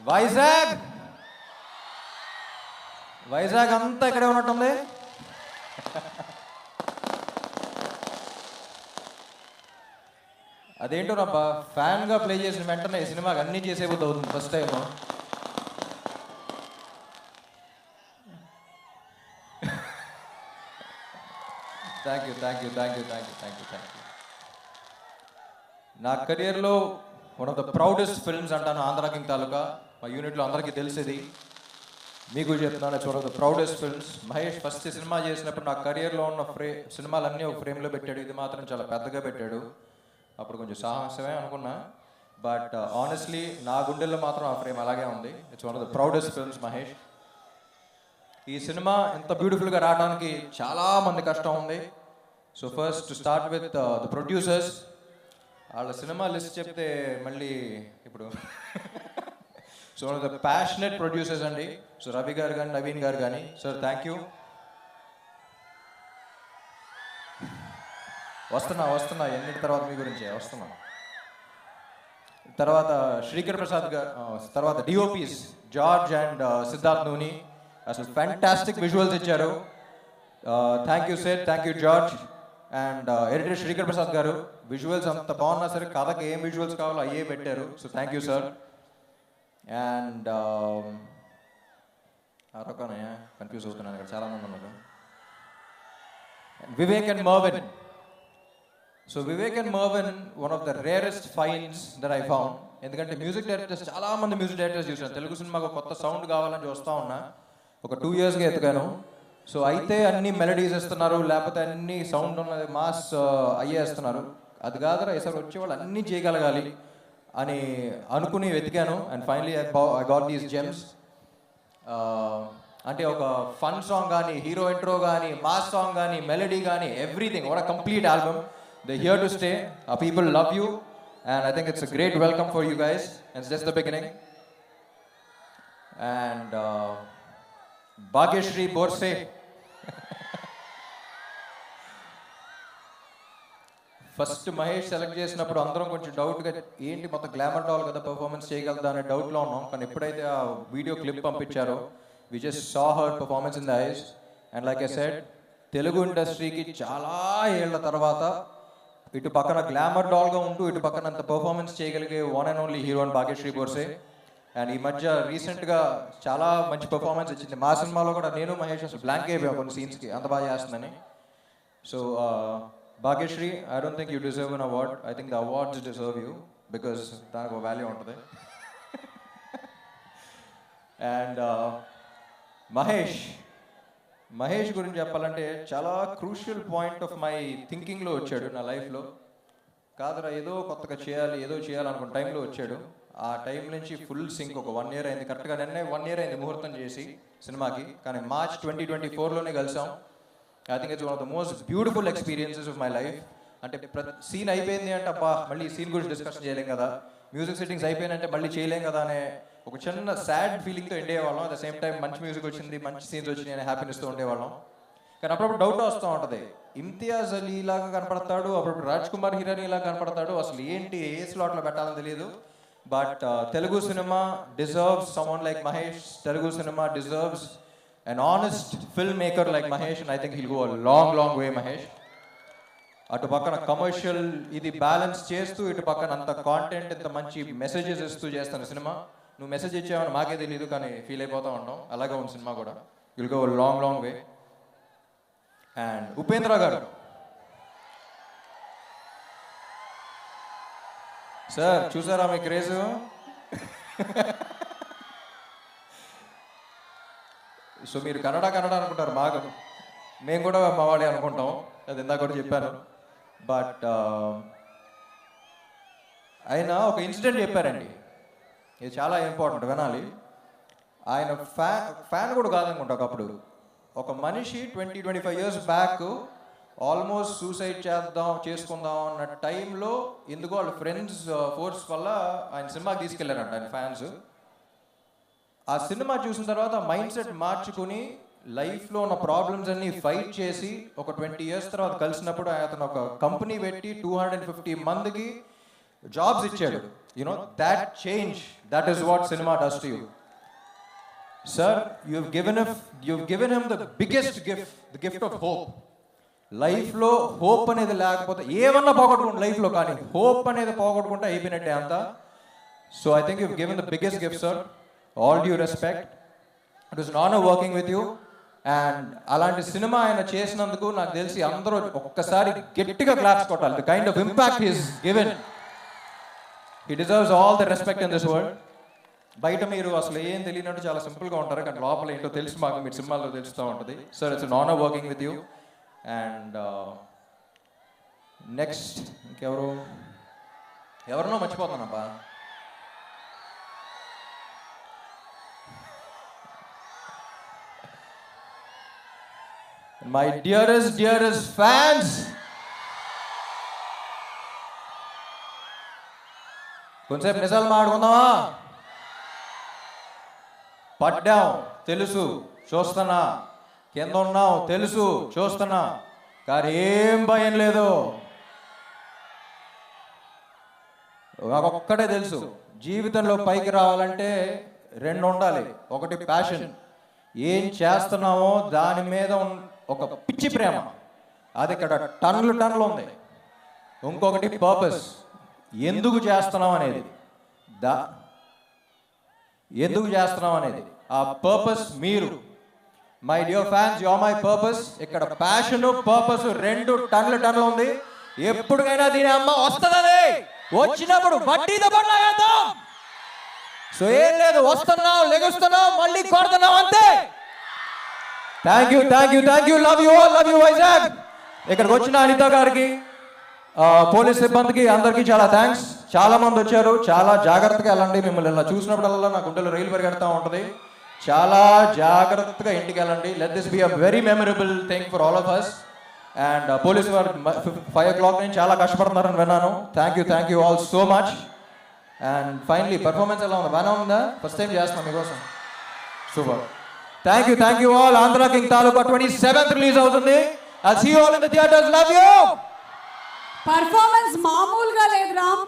వైజాగ్ వైజాగ్ అంతా ఇక్కడే ఉన్నట్టుంది. అదేంటో నబ్బా, ఫ్యాన్గా ప్లే చేసిన వెంటనే సినిమాకి అన్నీ చేసేబుద్ధి అవుతుంది first time. Thank you thank you thank you thank you thank you thank you. నా కెరియర్లో one of the proudest films అంటాను ఆంధ్ర కింగ్ తాలూకా. మా యూనిట్లో అందరికీ తెలిసేది, మీకు చెప్తున్నాను, it's one of the proudest films. Mahesh first cinema చేసినప్పుడు నా కెరియర్లో ఉన్న సినిమాలన్నీ ఒక ఫ్రేమ్లో పెట్టాడు. ఇది మాత్రం చాలా పెద్దగా పెట్టాడు. అప్పుడు కొంచెం సాహసమే అనుకున్నా, బట్ ఆనెస్ట్లీ నా గుండెల్లో మాత్రం ఆ ఫ్రేమ్ అలాగే ఉంది. It's one of the proudest films Mahesh. ఈ సినిమా ఇంత బ్యూటిఫుల్గా రావడానికి చాలా మంది కష్టం ఉంది. So first to start with the producers. వాళ్ళ సినిమా లిస్ట్ చెప్తే మళ్ళీ ఇప్పుడు so one of the passionate producers అండి. సో రవి గారు కానీ నవీన్ గారు కానీ, సార్ థ్యాంక్ యూ. వస్తున్నా ఎన్నిటి తర్వాత మీ గురించి వస్తున్నా. తర్వాత శ్రీకర్ ప్రసాద్ గారు, తర్వాత డిఓపీస్ జార్జ్ అండ్ సిద్ధార్థ్ నూని అసలు ఫ్యాంటాస్టిక్ విజువల్స్ ఇచ్చారు. Thank you sir, thank you George. And editor Srikar Prasad గారు, విజువల్స్ అంత బాగున్నా సరే కథకి ఏం విజువల్స్ కావాలో అయ్యే పెట్టారు. So thank you sir. And అరొకనయ్యా కన్ఫ్యూజ్ అవుతున్నాను, ఇక్కడ చాలా మంది ఉన్నారు. Vivek and Marvin. So Vivek and Marvin one of the rarest finds that I found. ఎందుకంటే మ్యూజిక్ డైరెక్టర్స్ చాలా మంది మ్యూజిక్ డైరెక్టర్స్ చూసాను. తెలుగు సినిమాకు కొత్త సౌండ్ కావాలని చూస్తూ ఉన్నా, ఒక 2 yearsగా ఎత్తుకాను. సో అయితే అన్ని మెలడీస్ ఇస్తున్నారు, లేకపోతే అన్ని సౌండ్ ఉన్నది మాస్ అయ్యేస్తున్నారు. అది కాదురా, ఈసారి వచ్చేవాళ్ళు అన్నీ చేయగలగాలి అని అనుకుని వెతికాను. And finally I got these gems. అంటే ఒక ఫన్ సాంగ్ కానీ, హీరో ఇంట్రో కానీ, మాస్ సాంగ్ కానీ, మెలడీ కానీ, everything. What a complete album. They here to stay. People love you and I think it's a great welcome for you guys. It's just the beginning. And Bhagyashri Borse. First Mahesh select చేసినప్పుడు అందరం కొంచెం డౌట్గా, ఏంటి మొత్తం glamour doll కదా, performance చేయగలదా అనే డౌట్లో ఉన్నాం. కానీ ఎప్పుడైతే ఆ వీడియో క్లిప్ పంపించారో, we just saw her performance in the eyes. And like I said, Telugu ఇండస్ట్రీకి చాలా ఏళ్ల తర్వాత ఇటు పక్కన గ్లామర్ డాల్గా ఉంటూ ఇటు పక్కన అంత పర్ఫార్మెన్స్ చేయగలిగే one and only hero and Bhagyashri Borse. And ఈ మధ్య రీసెంట్గా చాలా మంచి పర్ఫార్మెన్స్ ఇచ్చింది. మా సినిమాలో కూడా నేను మహేష్ అసలు బ్లాంక్ అయిపోయాం కొన్ని సీన్స్కి, అంత బాగా చేస్తుందని. So Bhagyashri, I don't think you deserve an award. I think the awards deserve you, because దానికి ఒక వాల్యూ ఉంటుంది. అండ్ మహేష్ గురించి చెప్పాలంటే చాలా క్రూషియల్ పాయింట్ ఆఫ్ మై థింకింగ్లో వచ్చాడు నా లైఫ్లో. కాదురా ఏదో కొత్తగా చేయాలి, ఏదో చేయాలనుకున్న టైంలో వచ్చాడు. ఆ టైం నుంచి ఫుల్ సింక్. ఒక 1 year అయింది, కరెక్ట్గా నిన్నే 1 year అయింది ముహూర్తం చేసి సినిమాకి. కానీ March 2024లోనే కలిసాం. I think it's one of the most beautiful experiences of my life. అంటే ప్రతి సీన్ అయిపోయింది అంటే అబ్బా మళ్ళీ ఈ సీన్ గురించి డిస్కషన్ చేయలేం కదా, మ్యూజిక్ సెట్టింగ్స్ అయిపోయినంటే మళ్ళీ చేయలేం కదా అనే ఒక చిన్న సాడ్ ఫీలింగ్తో ఉండేవాళ్ళం. అట్ ద సేమ్ టైం మంచి మ్యూజిక్ వచ్చింది, మంచి సీన్స్ వచ్చినాయి అనే హ్యాపీనెస్తో ఉండేవాళ్ళం. కానీ అప్పుడప్పుడు డౌట్ వస్తూ ఉంటుంది, ఇమ్తియాజ్ అలీ లాగా కనపడతాడు, అప్పుడప్పుడు రాజ్ కుమార్ హిరానీ లాగా కనపడతాడు, అసలు ఏంటి ఏ స్లాట్లో పెట్టాలని తెలియదు. But Telugu cinema deserves someone like Mahesh. Telugu cinema deserves an honest filmmaker like Mahesh, and I think he'll go a long way, Mahesh. అటు పక్కన కమర్షియల్ ఇది బ్యాలెన్స్ చేస్తూ, ఇటు పక్కన అంత కాంటెంట్, ఇంత మంచి మెసేజెస్ ఇస్తూ చేస్తాను సినిమా. నువ్వు మెసేజ్ ఇచ్చావని మాకే తెలియదు, కానీ ఫీల్ అయిపోతూ ఉంటాం. అలాగే ఉంది సినిమా కూడా. Will go long way. And Upendra గారు, సార్ చూసారా మీ క్రేజ్? సో మీరు కన్నడ అనుకుంటారు బాగా, మేము కూడా మా వాడే అనుకుంటాం, అది ఇందాక కూడా చెప్పాను. బట్ ఆయన ఒక ఇన్సిడెంట్ చెప్పారండి, ఇది చాలా ఇంపార్టెంట్, వినాలి. ఆయన ఫ్యాన్ కూడా కాదనుకుంటా. ఒకప్పుడు ఒక మనిషి 20-25 years బ్యాక్ ఆల్మోస్ట్ సూసైడ్ చేసుకుందాం అన్న టైంలో ఎందుకో వాళ్ళ ఫ్రెండ్స్ ఫోర్స్ వల్ల ఆయన సినిమాకి తీసుకెళ్లారంట ఆయన ఫ్యాన్స్. ఆ సినిమా చూసిన తర్వాత మైండ్ సెట్ మార్చుకుని లైఫ్లో ఉన్న ప్రాబ్లమ్స్ అన్ని ఫైట్ చేసి ఒక 20 years తర్వాత కలిసినప్పుడు అతను ఒక కంపెనీ పెట్టి 250 మందికి జాబ్స్ ఇచ్చాడు. You know that change, that is what cinema does to you. Sir, you've given him the biggest gift, the gift of hope. లైఫ్లో హోప్ అనేది లేకపోతే ఏమన్నా పోగొట్టుకుంటే లైఫ్లో, కానీ హోప్ అనేది పోగొట్టుకుంటే అయిపోయినట్టే అంతా. So I think you've given the biggest gift, sir. All due respect. It was an honor working with you. And అలాంటి సినిమా ఆయన చేసినందుకు నాకు తెలిసి అందరూ ఒక్కసారి గట్టిగా క్లాప్స్ కొట్టాలి. The kind of impact he's given, he deserves all the respect in this world. బయట మీరు అసలు ఏం తెలియనట్టు చాలా సింపుల్గా ఉంటారు, కానీ లోపల ఏంటో తెలుసు మాకు, మీరు సినిమాల్లో తెలుస్తూ ఉంటుంది. Sir, it's an honor working with you. And next ఎవరినో మర్చిపోతున్నానబ్బా. మై డియరెస్ట్ ఫ్యాన్స్, కొంచెంసేపు నిజాలు మాట్లాడుకుందామా? పడ్డాం తెలుసు, చూస్తున్నా. కింద ఉన్నాం తెలుసు, చూస్తున్నా. కానీ ఏం భయం లేదు. నాకు ఒక్కటే తెలుసు, జీవితంలో పైకి రావాలంటే రెండు ఉండాలి. ఒకటి ప్యాషన్, ఏం చేస్తున్నామో దాని మీద ఒక పిచ్చి ప్రేమ, అది ఇక్కడ టన్నులు ఉంది. ఇంకొకటి పర్పస్, ఎందుకు చేస్తున్నాం అనేది. ఎందుకు చేస్తున్నాం అనేది ఆ పర్పస్ మీరు. My dear fans, you are my purpose. ఇక్కడ ప్యాషన్ పర్పస్ రెండు టన్నులు ఉంది. ఎప్పటికైనా దీని అమ్మ వస్తుందని, వచ్చినప్పుడు వడ్డీతో పడలాగేద్దాం. సో ఏం లేదు, వస్తున్నాం, లెగుస్తున్నాం, మళ్ళీ కొడుతున్నాం, అంతే. Thank you. Love you all, love you Vizag. ఇక్కడికి వచ్చిన అనిత గారికి, పోలీస్ సిబ్బందికి, అందరికీ చాలా థ్యాంక్స్. చాలా మంది వచ్చారు. చాలా జాగ్రత్తగా వెళ్ళండి. మిమ్మల్ని ఇలా చూసినప్పుడల్లా నా గుండెలో రైలు పరిగెడతా ఉంటుంది. చాలా జాగ్రత్తగా ఇంటికి వెళ్ళండి. Let this be a very memorable thing for all of us. And police వారు 5 o'clock నుంచి చాలా కష్టపడుతున్నారని విన్నాను. Thank you all so much. And finally performance ఎలా ఉంది? బాగా ఉందా? ఫస్ట్ టైం చేస్తున్నాం మీకోసం. Super. Thank you all. Andhra King Taluka 27th release అవుతుంది. I'll see you all in the theaters. Love you. Performance మామూలుగా లేదు రామ్.